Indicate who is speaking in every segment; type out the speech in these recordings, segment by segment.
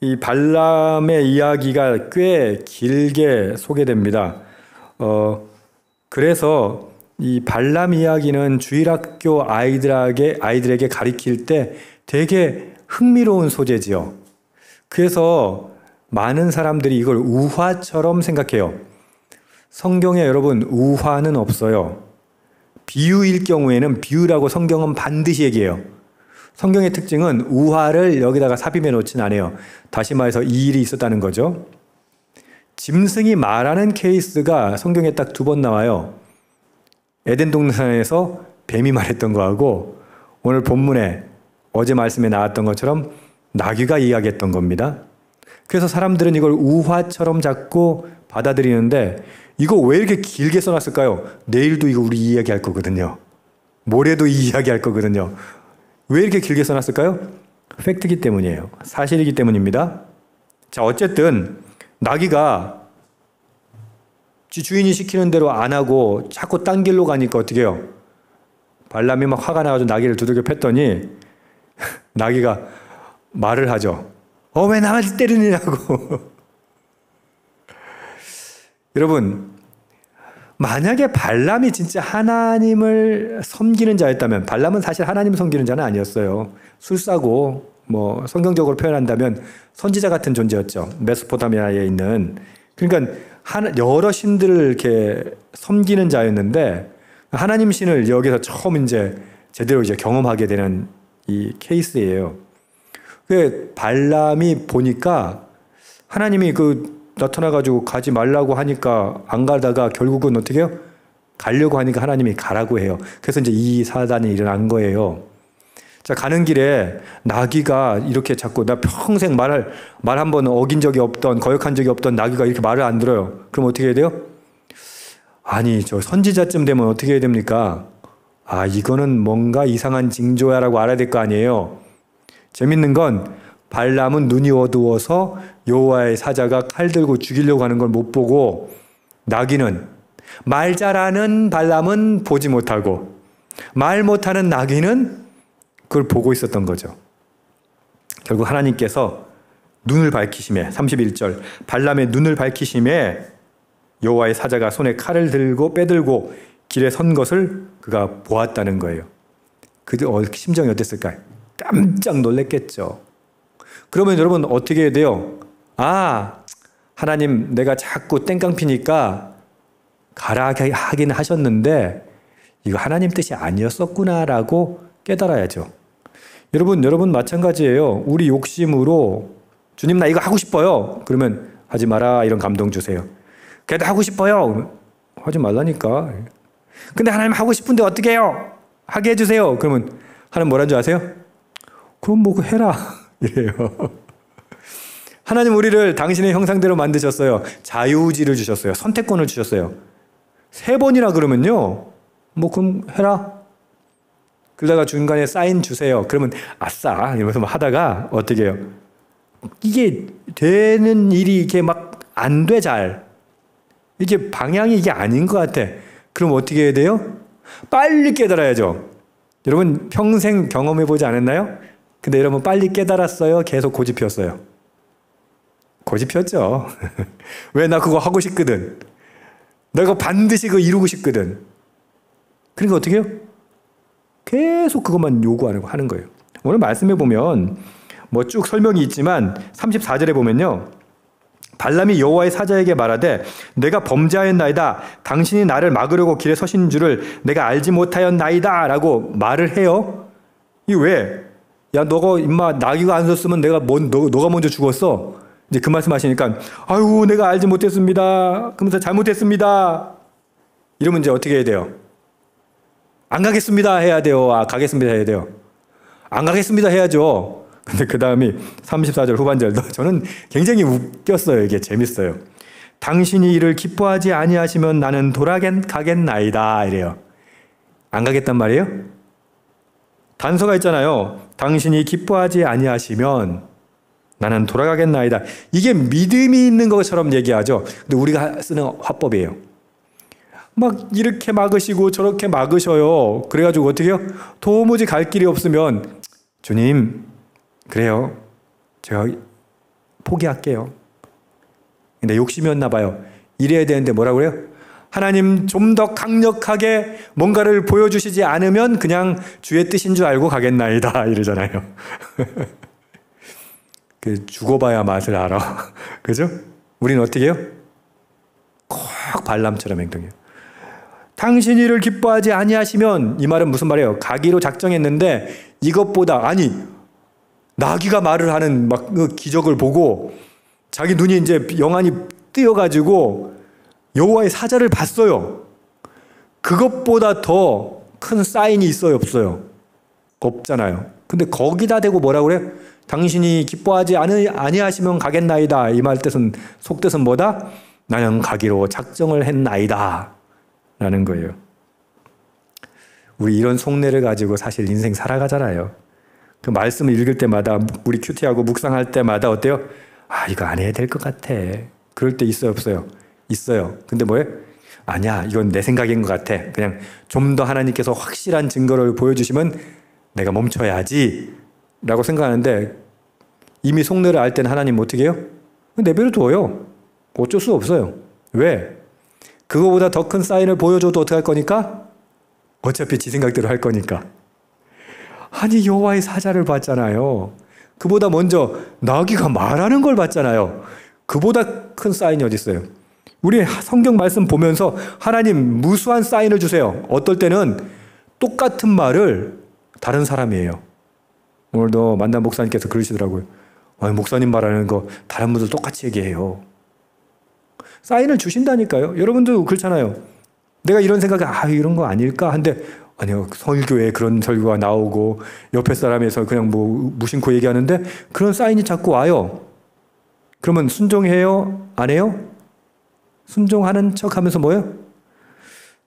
Speaker 1: 이 발람의 이야기가 꽤 길게 소개됩니다. 그래서 이 발람 이야기는 주일학교 아이들에게 가르칠 때 되게 흥미로운 소재지요. 그래서 많은 사람들이 이걸 우화처럼 생각해요. 성경에 여러분 우화는 없어요. 비유일 경우에는 비유라고 성경은 반드시 얘기해요. 성경의 특징은 우화를 여기다가 삽입해 놓진 않아요. 다시 말해서 이 일이 있었다는 거죠. 짐승이 말하는 케이스가 성경에 딱 2번 나와요. 에덴 동산에서 뱀이 말했던 거하고 오늘 본문에 어제 말씀에 나왔던 것처럼 나귀가 이야기했던 겁니다. 그래서 사람들은 이걸 우화처럼 자꾸 받아들이는데 이거 왜 이렇게 길게 써놨을까요? 내일도 이거 우리 이야기할 거거든요. 모레도 이 이야기할 거거든요. 왜 이렇게 길게 써놨을까요? 팩트이기 때문이에요. 사실이기 때문입니다. 자, 어쨌든 나귀가 지 주인이 시키는 대로 안 하고 자꾸 딴 길로 가니까 어떻게 해요? 발람이 막 화가 나가지고 나귀를 두들겨 팼더니 나귀가 말을 하죠. 왜 나를 때리느냐고. 여러분, 만약에 발람이 진짜 하나님을 섬기는 자였다면, 발람은 사실 하나님을 섬기는 자는 아니었어요. 술사고 성경적으로 표현한다면 선지자 같은 존재였죠. 메소포타미아에 있는. 그러니까 여러 신들을 이렇게 섬기는 자였는데 하나님 신을 여기서 처음 이제 제대로 이제 경험하게 되는 이 케이스예요. 그 발람이 보니까 하나님이 나타나가지고 가지 말라고 하니까 안 가다가 결국은 어떻게 해요? 가려고 하니까 하나님이 가라고 해요. 그래서 이제 이 사단이 일어난 거예요. 자, 가는 길에 나귀가 이렇게 자꾸 나 평생 말 한 번 어긴 적이 없던, 거역한 적이 없던 나귀가 이렇게 말을 안 들어요. 그럼 어떻게 해야 돼요? 아니, 저 선지자쯤 되면 어떻게 해야 됩니까? 이거는 뭔가 이상한 징조야라고 알아야 될 거 아니에요. 재밌는 건 발람은 눈이 어두워서 여호와의 사자가 칼 들고 죽이려고 하는 걸 못 보고 나귀는 말 잘하는 발람은 보지 못하고 말 못하는 나귀는 그걸 보고 있었던 거죠. 결국 하나님께서 눈을 밝히심에 31절 발람의 눈을 밝히심에 여호와의 사자가 손에 칼을 들고 빼들고 길에 선 것을 그가 보았다는 거예요. 그 심정이 어땠을까요? 깜짝 놀랐겠죠. 그러면 여러분 어떻게 해야 돼요? 하나님 내가 자꾸 땡깡 피니까 가라 하긴 하셨는데 이거 하나님 뜻이 아니었었구나라고 깨달아야죠. 여러분 마찬가지예요. 우리 욕심으로 주님 나 이거 하고 싶어요. 그러면 하지 마라 이런 감동 주세요. 그래도 하고 싶어요. 하지 말라니까. 근데 하나님 하고 싶은데 어떻게 해요? 하게 해주세요. 그러면 하나님 뭐라는 줄 아세요? 그럼 해라 이래요. 하나님 우리를 당신의 형상대로 만드셨어요. 자유의지를 주셨어요. 선택권을 주셨어요. 3번이라 그러면요. 그럼 해라. 그러다가 중간에 사인 주세요. 그러면 아싸 이러면서 하다가 어떻게 해요? 이게 되는 일이 이렇게 막 안 돼 잘. 이게 방향이 이게 아닌 것 같아. 그럼 어떻게 해야 돼요? 빨리 깨달아야죠. 여러분 평생 경험해보지 않았나요? 근데 여러분 빨리 깨달았어요? 계속 고집 피웠어요? 고집 피웠죠. 왜? 나 그거 하고 싶거든. 내가 반드시 그거 이루고 싶거든. 그러니까 어떻게 해요? 계속 그것만 요구하는 거예요. 오늘 말씀해 보면 쭉 설명이 있지만 34절에 보면요. 발람이 여호와의 사자에게 말하되 내가 범죄하였나이다. 당신이 나를 막으려고 길에 서신 줄을 내가 알지 못하였나이다 라고 말을 해요. 이게 왜? 야 너가 임마 나귀가 안 섰으면 너가 먼저 죽었어. 이제 그 말씀 하시니까 아유 내가 알지 못했습니다. 그러면서 잘못했습니다. 이러면 이제 어떻게 해야 돼요? 안 가겠습니다 해야 돼요? 가겠습니다 해야 돼요? 안 가겠습니다 해야죠. 근데 그 다음이 34절 후반절도 저는 굉장히 웃겼어요. 이게 재밌어요. 당신이 이를 기뻐하지 아니하시면 나는 돌아가겠나이다 이래요. 안 가겠단 말이에요? 단서가 있잖아요. 당신이 기뻐하지 아니하시면 나는 돌아가겠나이다. 이게 믿음이 있는 것처럼 얘기하죠. 근데 우리가 쓰는 화법이에요. 막 이렇게 막으시고 저렇게 막으셔요. 그래가지고 어떻게 해요? 도무지 갈 길이 없으면 주님 그래요. 제가 포기할게요. 근데 욕심이었나 봐요. 이래야 되는데 뭐라고 그래요? 하나님 좀 더 강력하게 뭔가를 보여주시지 않으면 그냥 주의 뜻인 줄 알고 가겠나이다 이러잖아요. 그 죽어봐야 맛을 알아. 그죠? 우리는 어떻게 해요? 꼭 발람처럼 행동해요. 당신이 이를 기뻐하지 아니하시면, 이 말은 무슨 말이에요? 가기로 작정했는데 이것보다, 아니 나귀가 말을 하는 막 그 기적을 보고 자기 눈이 이제 영안이 뜨여가지고 여호와의 사자를 봤어요. 그것보다 더 큰 사인이 있어요, 없어요? 없잖아요. 근데 거기다 대고 뭐라고 그래요? 당신이 기뻐하지 아니하시면 가겠나이다. 이 말 뜻은, 속뜻은 뭐다? 나는 가기로 작정을 했나이다 라는 거예요. 우리 이런 속내를 가지고 사실 인생 살아가잖아요. 그 말씀을 읽을 때마다, 우리 큐티하고 묵상할 때마다 어때요? 아, 이거 안 해야 될 것 같아. 그럴 때 있어요, 없어요? 있어요. 근데 뭐예요? 아니야, 이건 내 생각인 것 같아. 그냥 좀 더 하나님께서 확실한 증거를 보여주시면 내가 멈춰야지 라고 생각하는데, 이미 속내를 알 때는 하나님 어떻게 해요? 내버려 둬요. 어쩔 수 없어요. 왜? 그거보다 더 큰 사인을 보여줘도 어떡할 거니까? 어차피 지 생각대로 할 거니까. 아니, 여호와의 사자를 봤잖아요. 그보다 먼저 나귀가 말하는 걸 봤잖아요. 그보다 큰 사인이 어디 있어요? 우리 성경 말씀 보면서 하나님 무수한 사인을 주세요. 어떨 때는 똑같은 말을 다른 사람이에요. 오늘도 만난 목사님께서 그러시더라고요. 아니, 목사님 말하는 거 다른 분들 똑같이 얘기해요. 사인을 주신다니까요. 여러분도 그렇잖아요. 내가 이런 생각에 이런 거 아닐까 한데, 아니요, 설교에 그런 설교가 나오고 옆에 사람에서 그냥 뭐 무심코 얘기하는데 그런 사인이 자꾸 와요. 그러면 순종해요? 안 해요? 순종하는 척하면서 뭐예요?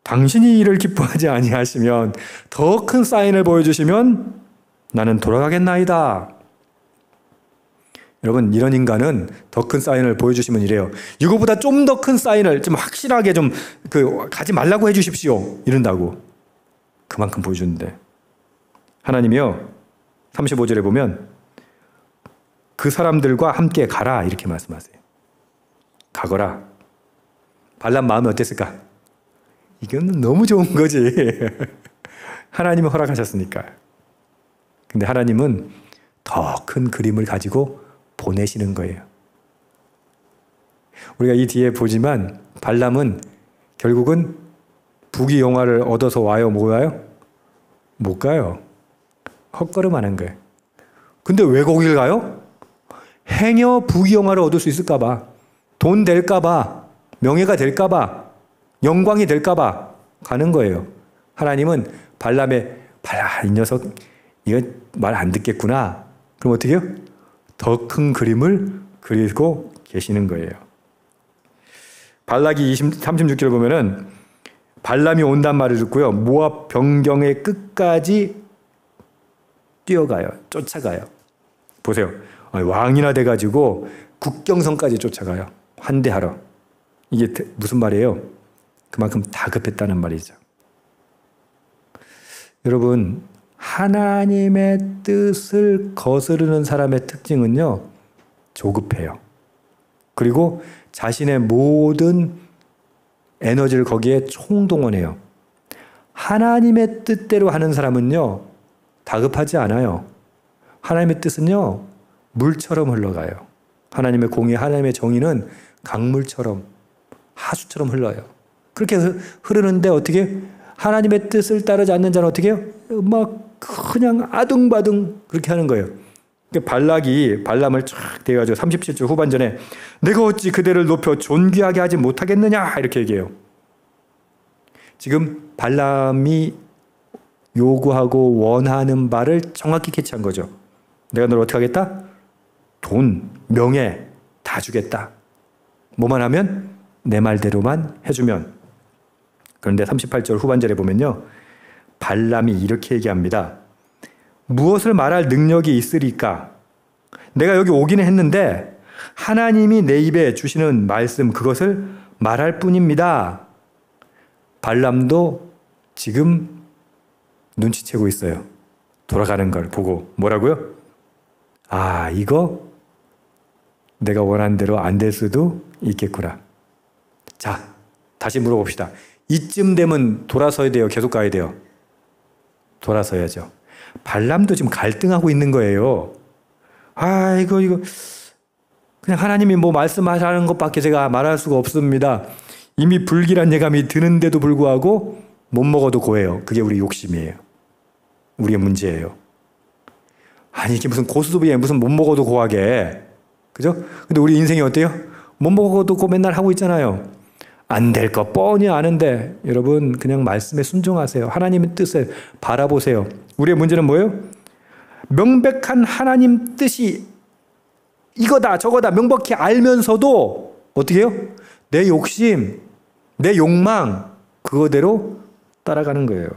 Speaker 1: 당신이 이를 기뻐하지 아니하시면, 더 큰 사인을 보여주시면 나는 돌아가겠나이다. 여러분, 이런 인간은 더 큰 사인을 보여주시면 이래요. 이거보다 좀 더 큰 사인을 좀 확실하게 좀 가지 말라고 해주십시오. 이런다고. 그만큼 보여주는데, 하나님이요 35절에 보면 그 사람들과 함께 가라 이렇게 말씀하세요. 가거라. 발람 마음이 어땠을까? 이건 너무 좋은 거지. 하나님이 허락하셨으니까. 근데 하나님은 더 큰 그림을 가지고 보내시는 거예요. 우리가 이 뒤에 보지만 발람은 결국은 부귀영화를 얻어서 와요, 못 와요? 못 가요. 헛걸음하는 거예요. 근데 왜 거길 가요? 행여 부귀영화를 얻을 수 있을까 봐, 돈 될까 봐, 명예가 될까 봐, 영광이 될까 봐 가는 거예요. 하나님은 발람의 이 녀석 이거 말 안 듣겠구나. 그럼 어떻게 해요? 더 큰 그림을 그리고 계시는 거예요. 발락이 36절 보면은 발람이 온단 말을 듣고요, 모압 변경의 끝까지 뛰어가요. 쫓아가요. 보세요. 왕이나 돼가지고 국경선까지 쫓아가요. 환대하러. 이게 무슨 말이에요? 그만큼 다급했다는 말이죠. 여러분, 하나님의 뜻을 거스르는 사람의 특징은요, 조급해요. 그리고 자신의 모든 에너지를 거기에 총동원해요. 하나님의 뜻대로 하는 사람은요, 다급하지 않아요. 하나님의 뜻은요, 물처럼 흘러가요. 하나님의 공의, 하나님의 정의는 강물처럼, 하수처럼 흘러요. 그렇게 흐르는데 어떻게? 하나님의 뜻을 따르지 않는 자는 어떻게 해요? 막 그냥 아둥바둥 그렇게 하는 거예요. 발락이 발람을 쫙 대가지고 37절 후반전에 내가 어찌 그대를 높여 존귀하게 하지 못하겠느냐 이렇게 얘기해요. 지금 발람이 요구하고 원하는 바를 정확히 캐치한 거죠. 내가 널 어떻게 하겠다? 돈, 명예 다 주겠다. 뭐만 하면? 내 말대로만 해주면. 그런데 38절 후반절에 보면요, 발람이 이렇게 얘기합니다. 무엇을 말할 능력이 있으리까? 내가 여기 오기는 했는데 하나님이 내 입에 주시는 말씀 그것을 말할 뿐입니다. 발람도 지금 눈치채고 있어요. 돌아가는 걸 보고 뭐라고요? 이거 내가 원하는 대로 안 될 수도 있겠구나. 자, 다시 물어봅시다. 이쯤 되면 돌아서야 돼요? 계속 가야 돼요? 돌아서야죠. 발람도 지금 갈등하고 있는 거예요. 이거 그냥 하나님이 뭐 말씀하시는 것밖에 제가 말할 수가 없습니다. 이미 불길한 예감이 드는데도 불구하고 못 먹어도 고해요. 그게 우리 욕심이에요. 우리의 문제예요. 아니 이게 무슨 고수톱이에요. 무슨 못 먹어도 고하게. 그죠? 근데 우리 인생이 어때요? 못 먹어도 고 맨날 하고 있잖아요. 안 될 거 뻔히 아는데 여러분 그냥 말씀에 순종하세요. 하나님의 뜻을 바라보세요. 우리의 문제는 뭐예요? 명백한 하나님 뜻이 이거다 저거다 명백히 알면서도 어떻게 해요? 내 욕심, 내 욕망 그거대로 따라가는 거예요.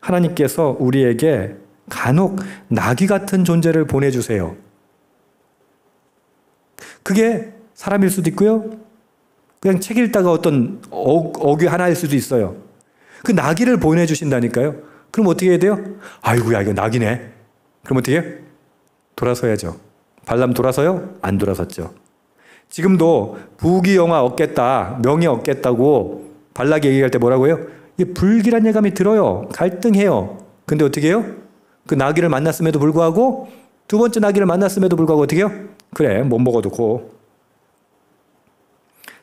Speaker 1: 하나님께서 우리에게 간혹 나귀 같은 존재를 보내주세요. 그게 사람일 수도 있고요. 그냥 책 읽다가 어떤 어귀 하나일 수도 있어요. 그 나귀를 보내주신다니까요. 그럼 어떻게 해야 돼요? 아이고야 이거 나귀네. 그럼 어떻게 해요? 돌아서야죠. 발람 돌아서요? 안 돌아섰죠. 지금도 부귀영화 얻겠다, 명예 얻겠다고 발락이 얘기할 때 뭐라고 해요? 이게 불길한 예감이 들어요. 갈등해요. 근데 어떻게 해요? 그 나귀를 만났음에도 불구하고 두 번째 나귀를 만났음에도 불구하고 어떻게 해요? 그래 못 먹어도 고.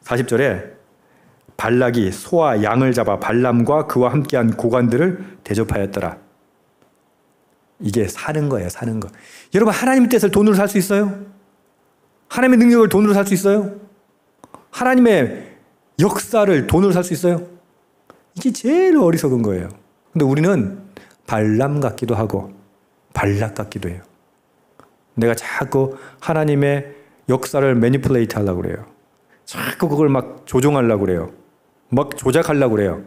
Speaker 1: 40절에 발락이 소와 양을 잡아 발람과 그와 함께한 고관들을 대접하였더라. 이게 사는 거예요. 사는 거. 여러분 하나님의 뜻을 돈으로 살 수 있어요? 하나님의 능력을 돈으로 살 수 있어요? 하나님의 역사를 돈으로 살 수 있어요? 이게 제일 어리석은 거예요. 근데 우리는 발람 같기도 하고 발락 같기도 해요. 내가 자꾸 하나님의 역사를 매니플레이트 하려고 그래요. 자꾸 그걸 막 조종하려고 그래요. 막 조작하려고 그래요.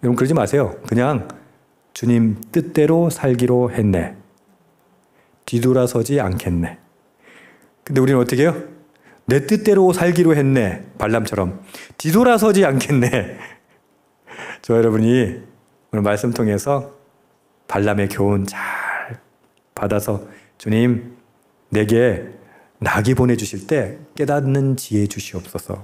Speaker 1: 여러분 그러지 마세요. 그냥 주님 뜻대로 살기로 했네. 뒤돌아서지 않겠네. 근데 우리는 어떻게 해요? 내 뜻대로 살기로 했네. 발람처럼. 뒤돌아서지 않겠네. 저 여러분이 오늘 말씀 통해서 발람의 교훈 잘 받아서 주님 내게 나귀 보내주실 때 깨닫는 지혜 주시옵소서.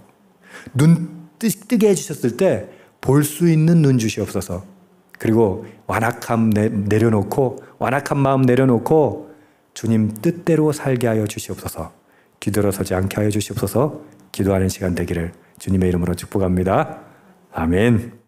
Speaker 1: 눈 뜨게 해주셨을 때 볼 수 있는 눈 주시옵소서. 그리고 완악함 내려놓고 완악한 마음 내려놓고 주님 뜻대로 살게 하여 주시옵소서. 뒤돌아서지 않게 하여 주시옵소서. 기도하는 시간 되기를 주님의 이름으로 축복합니다. 아멘.